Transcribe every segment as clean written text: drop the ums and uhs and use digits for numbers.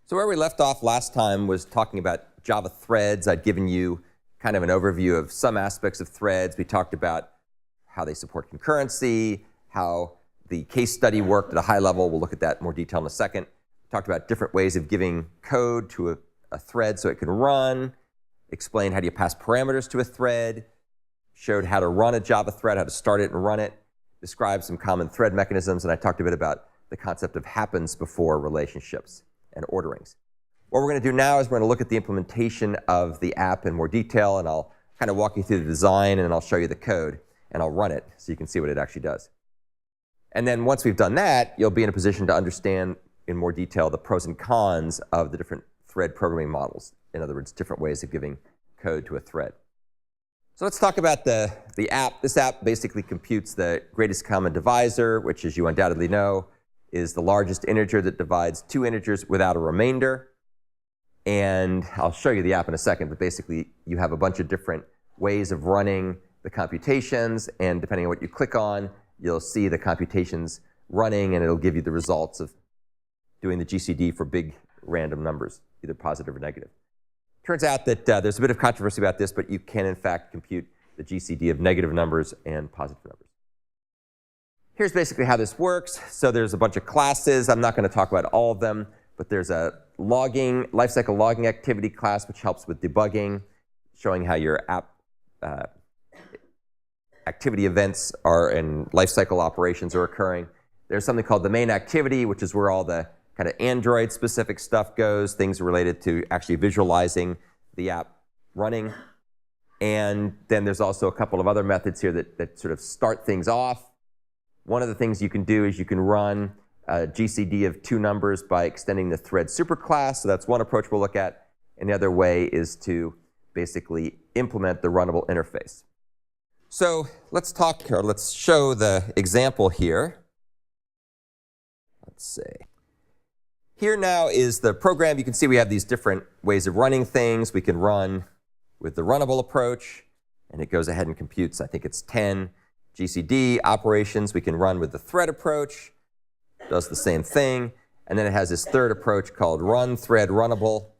So where we left off last time was talking about Java threads. I'd given you kind of an overview of some aspects of threads. We talked about how they support concurrency, how the case study worked at a high level. We'll look at that in more detail in a second. Talked about different ways of giving code to a thread so it can run, explained how do you pass parameters to a thread, showed how to run a Java thread, how to start it and run it, described some common thread mechanisms, and I talked a bit about the concept of happens before relationships and orderings. What we're going to do now is we're going to look at the implementation of the app in more detail, and I'll kind of walk you through the design, and then I'll show you the code, and I'll run it so you can see what it actually does. And then once we've done that, you'll be in a position to understand in more detail the pros and cons of the different thread programming models. In other words, different ways of giving code to a thread. So let's talk about the app. This app basically computes the greatest common divisor, which, as you undoubtedly know, is the largest integer that divides two integers without a remainder. And I'll show you the app in a second, but basically you have a bunch of different ways of running the computations, and depending on what you click on, you'll see the computations running, and it'll give you the results of doing the GCD for big random numbers, either positive or negative. Turns out that there's a bit of controversy about this, but you can in fact compute the GCD of negative numbers and positive numbers. Here's basically how this works. So there's a bunch of classes. I'm not going to talk about all of them, but there's a lifecycle logging activity class, which helps with debugging, showing how your app activity events are and lifecycle operations are occurring. There's something called the main activity, which is where all the kind of Android-specific stuff goes, things related to actually visualizing the app running. And then there's also a couple of other methods here that sort of start things off. One of the things you can do is you can run a GCD of two numbers by extending the thread superclass. So that's one approach we'll look at. And the other way is to basically implement the runnable interface. So let's show the example here. Let's see. Here now is the program. You can see we have these different ways of running things. We can run with the runnable approach, and it goes ahead and computes, I think it's 10 GCD operations. We can run with the thread approach, does the same thing. And then it has this third approach called run thread runnable,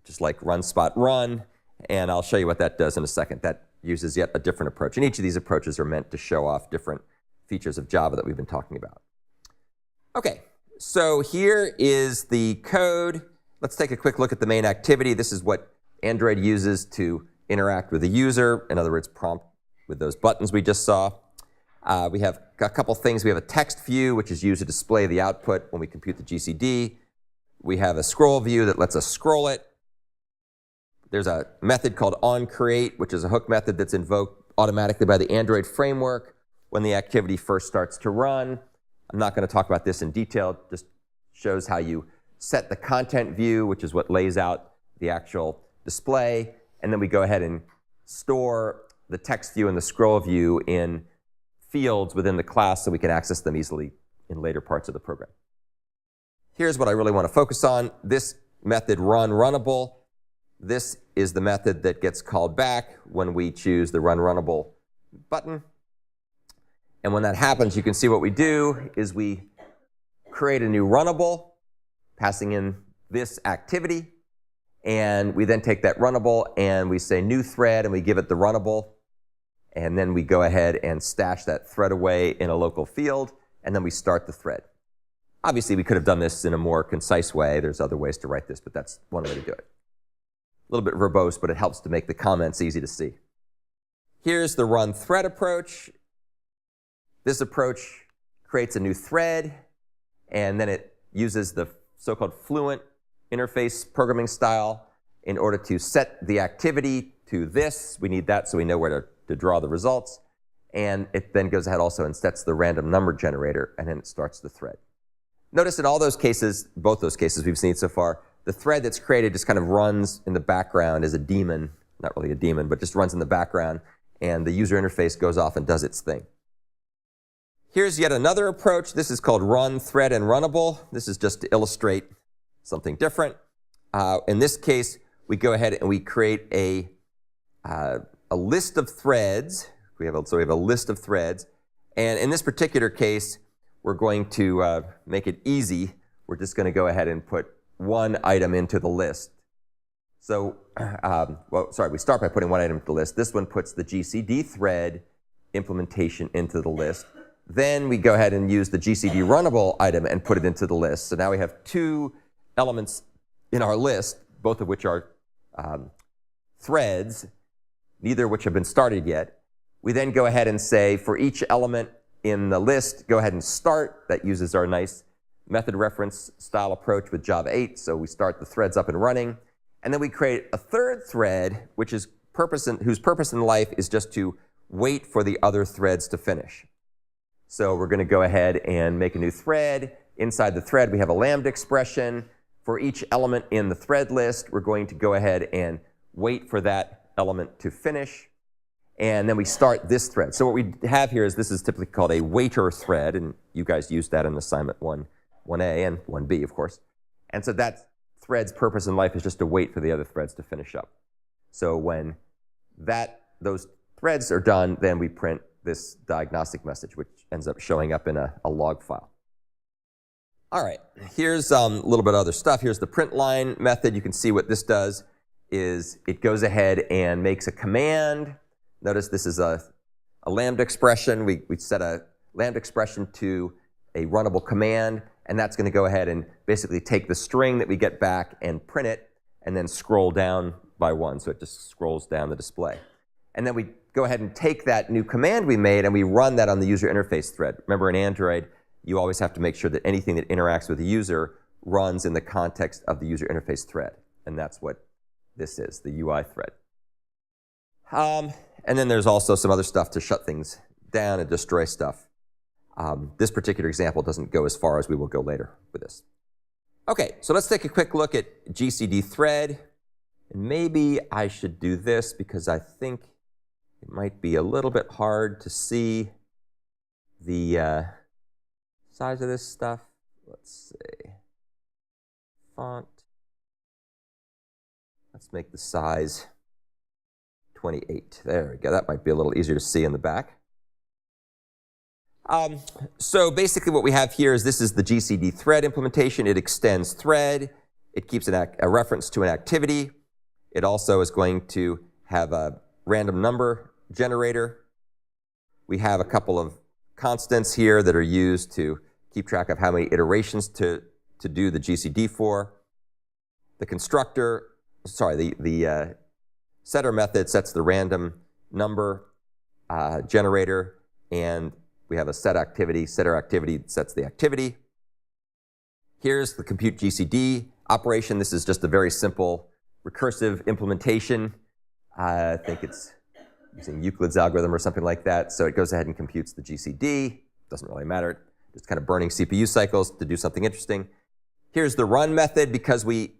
just like run spot run. And I'll show you what that does in a second. That uses yet a different approach. And each of these approaches are meant to show off different features of Java that we've been talking about. OK, so here is the code. Let's take a quick look at the main activity. This is what Android uses to interact with the user. In other words, prompt with those buttons we just saw. We have a couple things. We have a text view, which is used to display the output when we compute the GCD. We have a scroll view that lets us scroll it. There's a method called onCreate, which is a hook method that's invoked automatically by the Android framework when the activity first starts to run. I'm not going to talk about this in detail. It just shows how you set the content view, which is what lays out the actual display. And then we go ahead and store the text view and the scroll view in fields within the class so we can access them easily in later parts of the program. Here's what I really want to focus on. This method run runnable. This is the method that gets called back when we choose the run runnable button. And when that happens, you can see what we do is we create a new runnable, passing in this activity. And we then take that runnable and we say new thread, and we give it the runnable. And then we go ahead and stash that thread away in a local field, and then we start the thread. Obviously, we could have done this in a more concise way. There's other ways to write this, but that's one way to do it. A little bit verbose, but it helps to make the comments easy to see. Here's the run thread approach. This approach creates a new thread, and then it uses the so-called fluent interface programming style in order to set the activity to this. We need that so we know where to draw the results. And it then goes ahead also and sets the random number generator, and then it starts the thread. Notice in all those cases, both those cases we've seen so far, the thread that's created just kind of runs in the background as a daemon. Not really a daemon, but just runs in the background, and the user interface goes off and does its thing. Here's yet another approach. This is called run thread and runnable. This is just to illustrate something different. In this case, we go ahead and we create a list of threads. So we have a list of threads. And in this particular case, we're going to make it easy. We're just going to go ahead and put one item into the list. So, we start by putting one item into the list. This one puts the GCD thread implementation into the list. Then we go ahead and use the GCD runnable item and put it into the list. So now we have two elements in our list, both of which are threads, neither of which have been started yet. We then go ahead and say, for each element in the list, go ahead and start. That uses our nice method reference style approach with Java 8. So we start the threads up and running. And then we create a third thread, which is whose purpose in life is just to wait for the other threads to finish. So we're going to go ahead and make a new thread. Inside the thread, we have a lambda expression. For each element in the thread list, we're going to go ahead and wait for that element to finish. And then we start this thread. So what we have here is this is typically called a waiter thread. And you guys used that in assignment 1A and 1B, of course. And so that thread's purpose in life is just to wait for the other threads to finish up. So when those threads are done, then we print this diagnostic message, which ends up showing up in a log file. All right, here's a little bit of other stuff. Here's the print line method. You can see what this does is it goes ahead and makes a command. Notice this is a lambda expression. We set a lambda expression to a runnable command, and that's going to go ahead and basically take the string that we get back and print it, and then scroll down by one, so it just scrolls down the display. And then we go ahead and take that new command we made, and we run that on the user interface thread. Remember, in Android, you always have to make sure that anything that interacts with the user runs in the context of the user interface thread, and that's what this is, the UI thread. And then there's also some other stuff to shut things down and destroy stuff. This particular example doesn't go as far as we will go later with this. Okay, so let's take a quick look at GCD thread. And maybe I should do this because I think it might be a little bit hard to see the size of this stuff. Let's see. Font. Let's make the size 28. There we go. That might be a little easier to see in the back. So basically what we have here is this is the GCD thread implementation. It extends thread. It keeps a reference to an activity. It also is going to have a random number generator. We have a couple of constants here that are used to keep track of how many iterations to do the GCD for. The constructor, the setter method sets the random number generator, and we have a setter activity sets the activity. Here's the compute GCD operation. This is just a very simple recursive implementation. I think it's using Euclid's algorithm or something like that. So it goes ahead and computes the GCD. Doesn't really matter. Just kind of burning CPU cycles to do something interesting. Here's the run method. Because we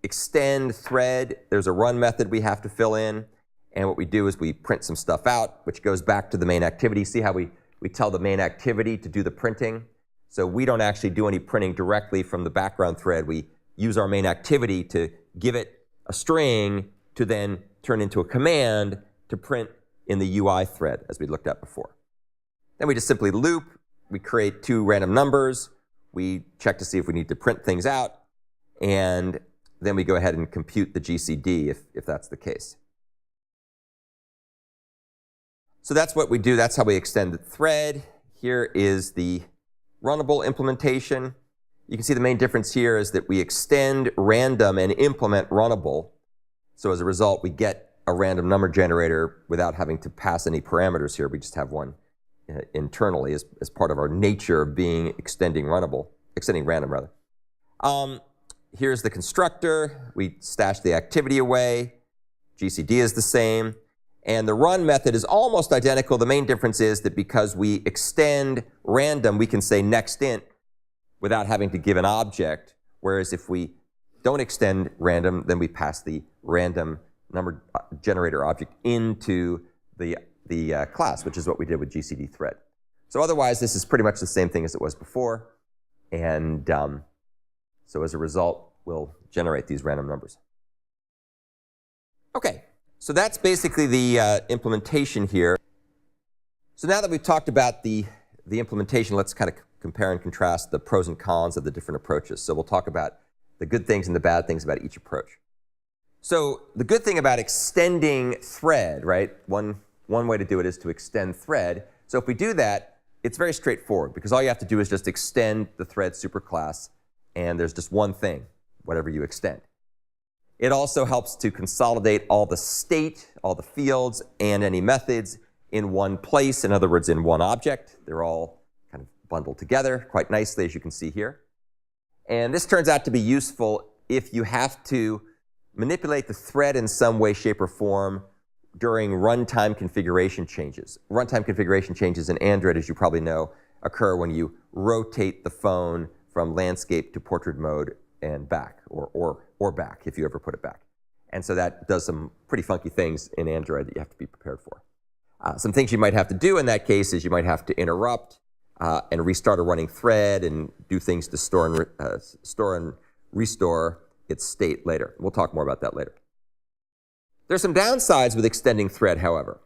extend thread, there's a run method we have to fill in. And what we do is we print some stuff out, which goes back to the main activity. See how we tell the main activity to do the printing? So we don't actually do any printing directly from the background thread. We use our main activity to give it a string to then turn into a command to print in the UI thread, as we looked at before. Then we just simply loop. We create two random numbers. We check to see if we need to print things out. And then we go ahead and compute the GCD if that's the case. So that's what we do. That's how we extend the thread. Here is the runnable implementation. You can see the main difference here is that we extend random and implement runnable. So as a result, we get a random number generator without having to pass any parameters here. We just have one internally as part of our nature of being extending random rather. Here's the constructor. We stash the activity away. GCD is the same. And the run method is almost identical. The main difference is that because we extend random, we can say next int without having to give an object. Whereas if we don't extend random, then we pass the random number generator object into the class, which is what we did with GCD thread. So otherwise, this is pretty much the same thing as it was before. And so as a result, we'll generate these random numbers. OK. So that's basically the implementation here. So now that we've talked about the implementation, let's kind of compare and contrast the pros and cons of the different approaches. So we'll talk about the good things and the bad things about each approach. So the good thing about extending thread, right? One way to do it is to extend thread. So if we do that, it's very straightforward because all you have to do is just extend the thread superclass, and there's just one thing, whatever you extend. It also helps to consolidate all the state, all the fields, and any methods in one place. In other words, in one object. They're all kind of bundled together quite nicely, as you can see here. And this turns out to be useful if you have to manipulate the thread in some way, shape, or form during runtime configuration changes. Runtime configuration changes in Android, as you probably know, occur when you rotate the phone from landscape to portrait mode and back, or back, if you ever put it back. And so that does some pretty funky things in Android that you have to be prepared for. Some things you might have to do in that case is you might have to interrupt and restart a running thread and do things to store and restore its state later. We'll talk more about that later. There's some downsides with extending thread, however.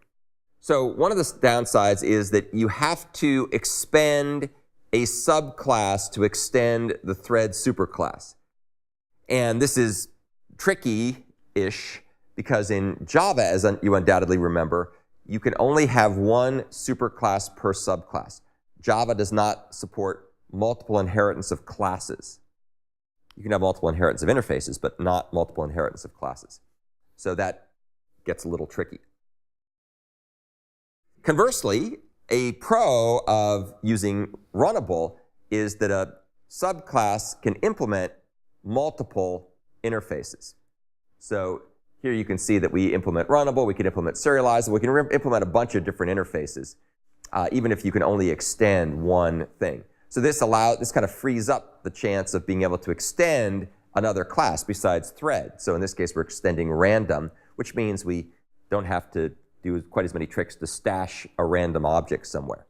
So one of the downsides is that you have to expend a subclass to extend the thread superclass. And this is tricky-ish because in Java, as you undoubtedly remember, you can only have one superclass per subclass. Java does not support multiple inheritance of classes. You can have multiple inheritance of interfaces, but not multiple inheritance of classes. So that gets a little tricky. Conversely, a pro of using runnable is that a subclass can implement multiple interfaces. So here you can see that we implement runnable, we can implement serializable, we can implement a bunch of different interfaces, even if you can only extend one thing. So this kind of frees up the chance of being able to extend another class besides thread. So in this case, we're extending random, which means we don't have to do quite as many tricks to stash a random object somewhere.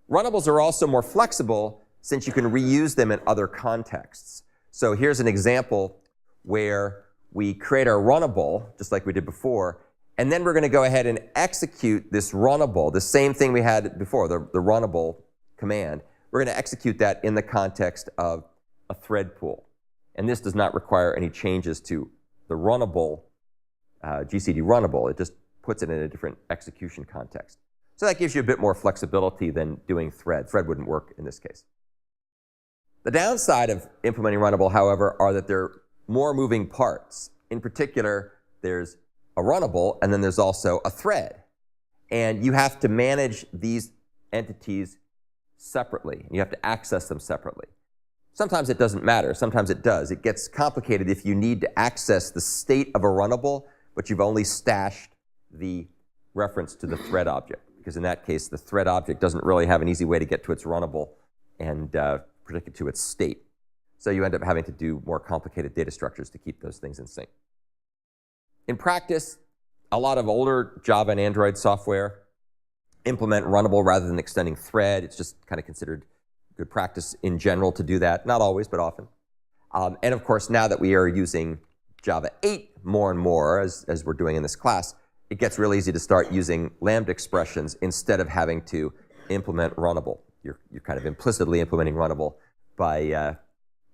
Runnables are also more flexible since you can reuse them in other contexts. So here's an example where we create our runnable, just like we did before, and then we're going to go ahead and execute this runnable, the same thing we had before, the runnable command. We're going to execute that in the context of a thread pool. And this does not require any changes to the runnable, GCD runnable. It just puts it in a different execution context. So that gives you a bit more flexibility than doing thread. Thread wouldn't work in this case. The downside of implementing runnable, however, are that there are more moving parts. In particular, there's a runnable, and then there's also a thread. And you have to manage these entities separately. You have to access them separately. Sometimes it doesn't matter. Sometimes it does. It gets complicated if you need to access the state of a runnable, but you've only stashed the reference to the thread object. Because in that case, the thread object doesn't really have an easy way to get to its runnable and predict it to its state. So you end up having to do more complicated data structures to keep those things in sync. In practice, a lot of older Java and Android software implement runnable rather than extending thread. It's just kind of considered good practice in general to do that. Not always, but often. And of course, now that we are using Java 8 more and more, as we're doing in this class, it gets real easy to start using lambda expressions instead of having to implement runnable. You're kind of implicitly implementing runnable by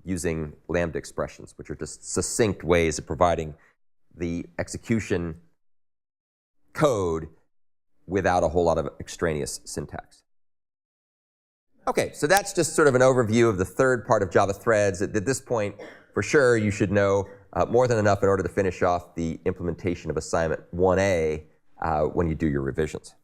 using lambda expressions, which are just succinct ways of providing the execution code without a whole lot of extraneous syntax. Okay, so that's just sort of an overview of the third part of Java threads. At this point, for sure, you should know more than enough in order to finish off the implementation of assignment 1A when you do your revisions.